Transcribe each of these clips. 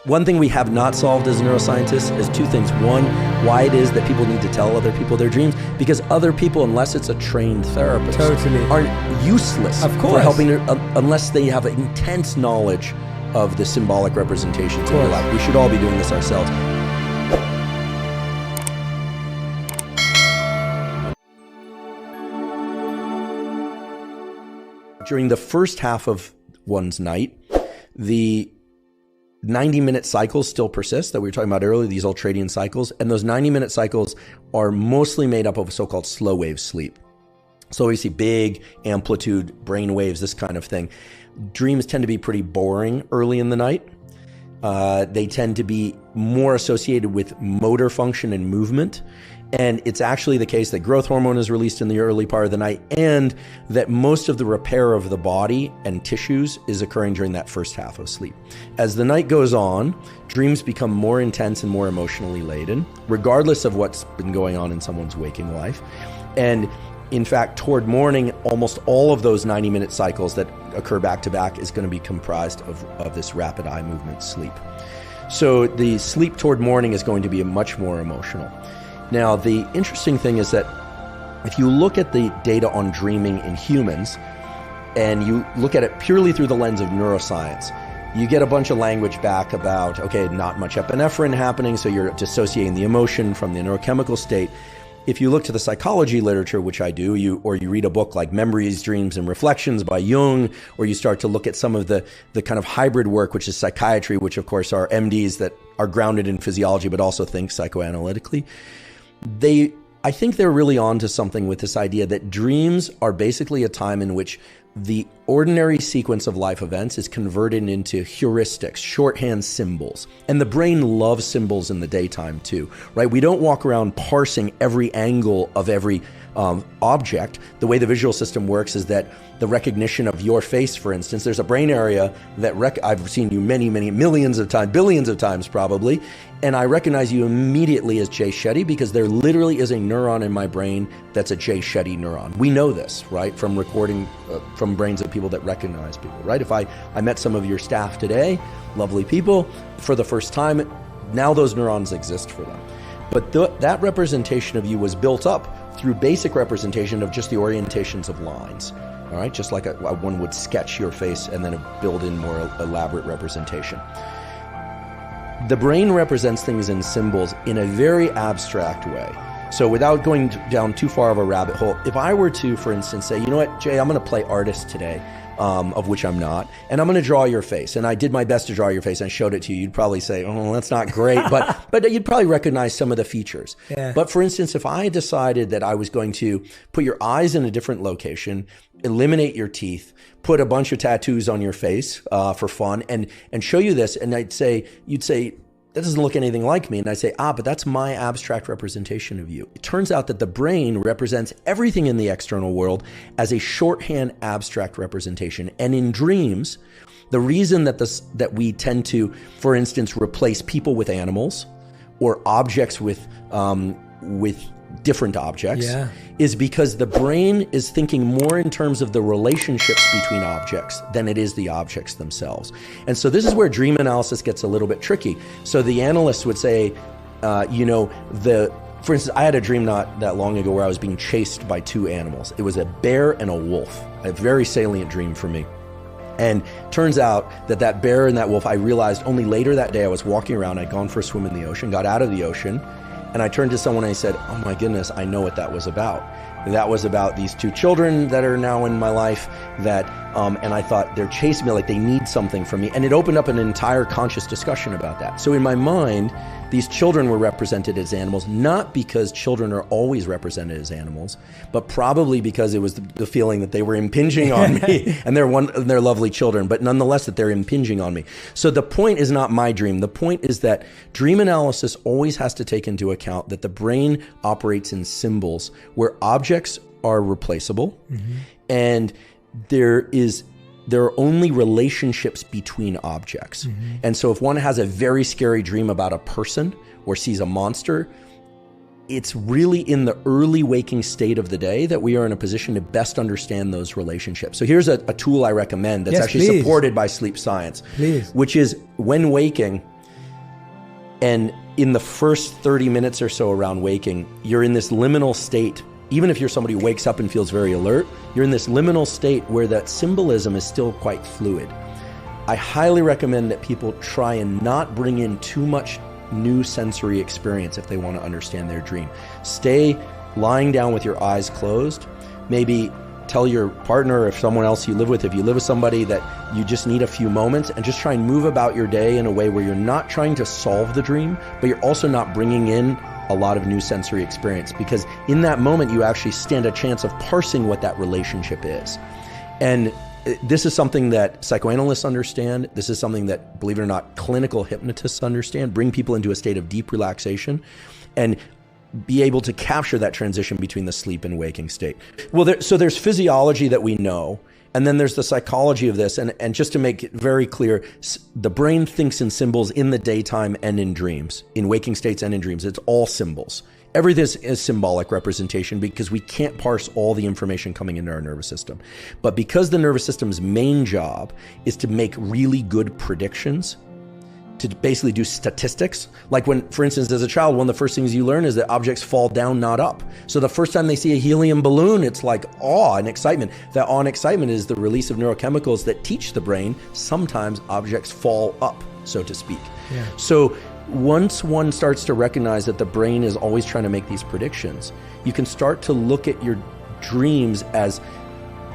One thing we have not solved as neuroscientists is two things. One, why it is that people need to tell other people their dreams, because other people, unless it's a trained therapist, aren't useless for helping unless they have intense knowledge of the symbolic representations in your life. We should all be doing this ourselves. During the first half of one's night, the 90-minute cycles still persist that we were talking about earlier, these ultradian cycles, and those 90-minute cycles are mostly made up of so-called slow wave sleep. So we see big amplitude brain waves, this kind of thing. Dreams tend to be pretty boring early in the night. They tend to be more associated with motor function and movement. And it's actually the case that growth hormone is released in the early part of the night, and that most of the repair of the body and tissues is occurring during that first half of sleep. As the night goes on, dreams become more intense and more emotionally laden, regardless of what's been going on in someone's waking life. And in fact, toward morning, almost all of those 90-minute cycles that occur back to back is going to be comprised of this rapid eye movement sleep. So the sleep toward morning is going to be much more emotional. Now, the interesting thing is that if you look at the data on dreaming in humans, and you look at it purely through the lens of neuroscience, you get a bunch of language back about, okay, not much epinephrine happening, so you're dissociating the emotion from the neurochemical state. If you look to the psychology literature, which I do, or you read a book like Memories, Dreams, and Reflections by Jung, or you start to look at some of the kind of hybrid work, which is psychiatry, which of course are MDs that are grounded in physiology but also think psychoanalytically, I think they're really on to something with this idea that dreams are basically a time in which the ordinary sequence of life events is converted into heuristics, shorthand symbols. And the brain loves symbols in the daytime too, right? We don't walk around parsing every angle of every object. The way the visual system works is that the recognition of your face, for instance, there's a brain area that I've seen you many, many millions of times, billions of times probably, and I recognize you immediately as Jay Shetty because there literally is a neuron in my brain that's a Jay Shetty neuron. We know this, right, from recording from brains of people that recognize people, right? If I met some of your staff today, lovely people, for the first time, now those neurons exist for them. But that representation of you was built up through basic representation of just the orientations of lines, all right? Just like one would sketch your face and then build in more elaborate representation. The brain represents things in symbols in a very abstract way. So without going down too far of a rabbit hole, if I were to, for instance, say, you know what, Jay, I'm going to play artist today, of which I'm not, and I'm going to draw your face. And I did my best to draw your face and showed it to you. You'd probably say, oh, that's not great, but you'd probably recognize some of the features. Yeah. But for instance, if I decided that I was going to put your eyes in a different location, eliminate your teeth, put a bunch of tattoos on your face for fun, and show you this, and you'd say, that doesn't look anything like me. And I say, but that's my abstract representation of you. It turns out that the brain represents everything in the external world as a shorthand abstract representation. And in dreams, the reason that we tend to, for instance, replace people with animals or objects with different objects is because the brain is thinking more in terms of the relationships between objects than it is the objects themselves. And so this is where dream analysis gets a little bit tricky. So the analysts would say, for instance, I had a dream not that long ago where I was being chased by two animals. It was a bear and a wolf, a very salient dream for me. And turns out that bear and that wolf, I realized only later that day. I was walking around, I'd gone for a swim in the ocean, got out of the ocean, and I turned to someone and I said, oh my goodness, I know what that was about. That was about these two children that are now in my life and I thought they're chasing me like they need something from me. And it opened up an entire conscious discussion about that. So in my mind, these children were represented as animals, not because children are always represented as animals, but probably because it was the feeling that they were impinging on me and they're lovely children, but nonetheless that they're impinging on me. So the point is not my dream. The point is that dream analysis always has to take into account that the brain operates in symbols where objects are replaceable and there are only relationships between objects. And so if one has a very scary dream about a person or sees a monster, it's really in the early waking state of the day that we are in a position to best understand those relationships. So here's a tool I recommend that's supported by sleep science, which is when waking, And in the first 30 minutes or so around waking, you're in this liminal state. Even if you're somebody who wakes up and feels very alert, you're in this liminal state where that symbolism is still quite fluid. I highly recommend that people try and not bring in too much new sensory experience if they want to understand their dream. Stay lying down with your eyes closed. Maybe tell your partner or if someone else you live with, if you live with somebody, that you just need a few moments, and just try and move about your day in a way where you're not trying to solve the dream, but you're also not bringing in a lot of new sensory experience, because in that moment you actually stand a chance of parsing what that relationship is. And this is something that psychoanalysts understand. This is something that, believe it or not, clinical hypnotists understand. Bring people into a state of deep relaxation and be able to capture that transition between the sleep and waking state. Well, so there's physiology that we know, and then there's the psychology of this. And just to make it very clear, the brain thinks in symbols in the daytime and in dreams, in waking states and in dreams. It's all symbols. Everything is symbolic representation because we can't parse all the information coming into our nervous system. But because the nervous system's main job is to make really good predictions, to basically do statistics. Like when, for instance, as a child, one of the first things you learn is that objects fall down, not up. So the first time they see a helium balloon, it's like awe and excitement. That awe and excitement is the release of neurochemicals that teach the brain sometimes objects fall up, so to speak. Yeah. So once one starts to recognize that the brain is always trying to make these predictions, you can start to look at your dreams as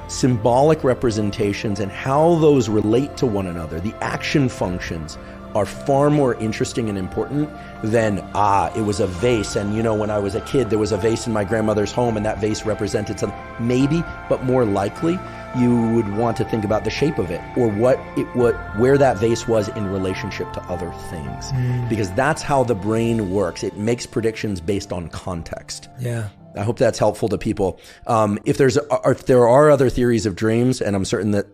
symbolic representations and how those relate to one another. The action functions are far more interesting and important than, it was a vase, and when I was a kid, there was a vase in my grandmother's home and that vase represented something. Maybe, but more likely, you would want to think about the shape of it or where that vase was in relationship to other things. Because that's how the brain works. It makes predictions based on context. Yeah. I hope that's helpful to people. If there are other theories of dreams, and I'm certain that